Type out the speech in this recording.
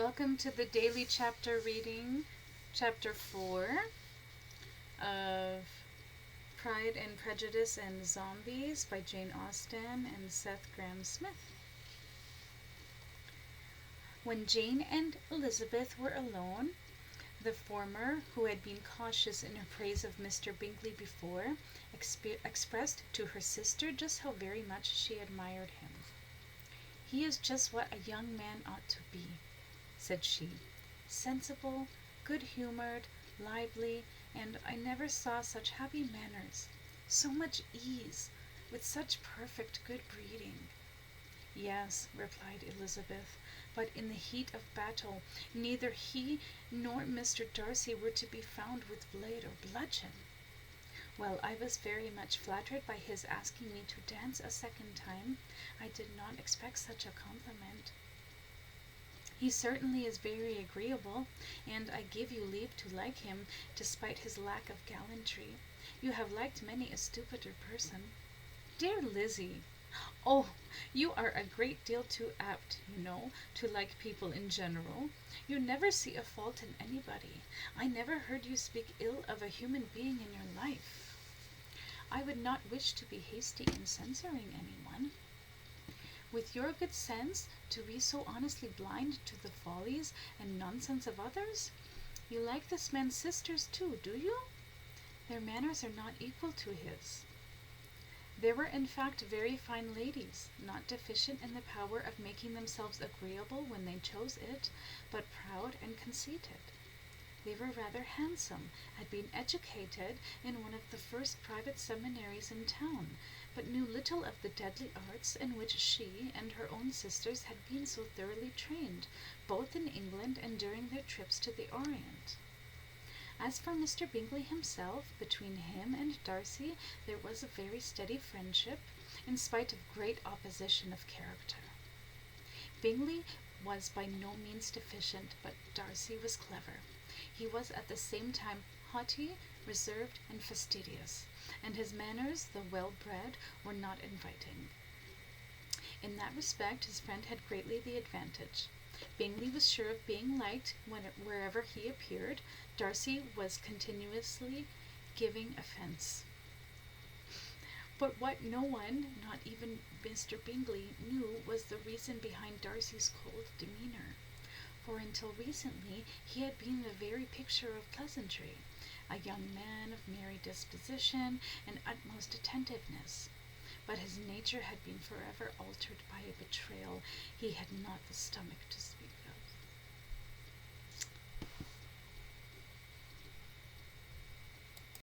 Welcome to the daily chapter reading, chapter 4 of Pride and Prejudice and Zombies by Jane Austen and Seth Grahame-Smith. When Jane and Elizabeth were alone, the former, who had been cautious in her praise of Mr. Bingley before, expressed to her sister just how very much she admired him. "He is just what a young man ought to be," said she, "sensible, good-humored, lively, and I never saw such happy manners, so much ease, with such perfect good breeding." "Yes," replied Elizabeth, "but in the heat of battle neither he nor Mr. Darcy were to be found with blade or bludgeon." "Well, I was very much flattered by his asking me to dance a second time. I did not expect such a compliment." "He certainly is very agreeable, and I give you leave to like him, despite his lack of gallantry. You have liked many a stupider person." "Dear Lizzie!" "Oh, you are a great deal too apt, you know, to like people in general. You never see a fault in anybody. I never heard you speak ill of a human being in your life." "I would not wish to be hasty in censuring anyone." "With your good sense, to be so honestly blind to the follies and nonsense of others? You like this man's sisters too, do you?" "Their manners are not equal to his." They were in fact very fine ladies, not deficient in the power of making themselves agreeable when they chose it, but proud and conceited. They were rather handsome, had been educated in one of the first private seminaries in town, but knew little of the deadly arts in which she and her own sisters had been so thoroughly trained, both in England and during their trips to the Orient. As for Mr. Bingley himself, between him and Darcy there was a very steady friendship, in spite of great opposition of character. Bingley was by no means deficient, but Darcy was clever. He was at the same time haughty, reserved, and fastidious, and his manners, though well-bred, were not inviting. In that respect his friend had greatly the advantage. Bingley was sure of being liked wherever he appeared. Darcy was continuously giving offence. But what no one, not even Mr. Bingley, knew was the reason behind Darcy's cold demeanour. For until recently he had been the very picture of pleasantry, a young man of merry disposition and utmost attentiveness. But his nature had been forever altered by a betrayal he had not the stomach to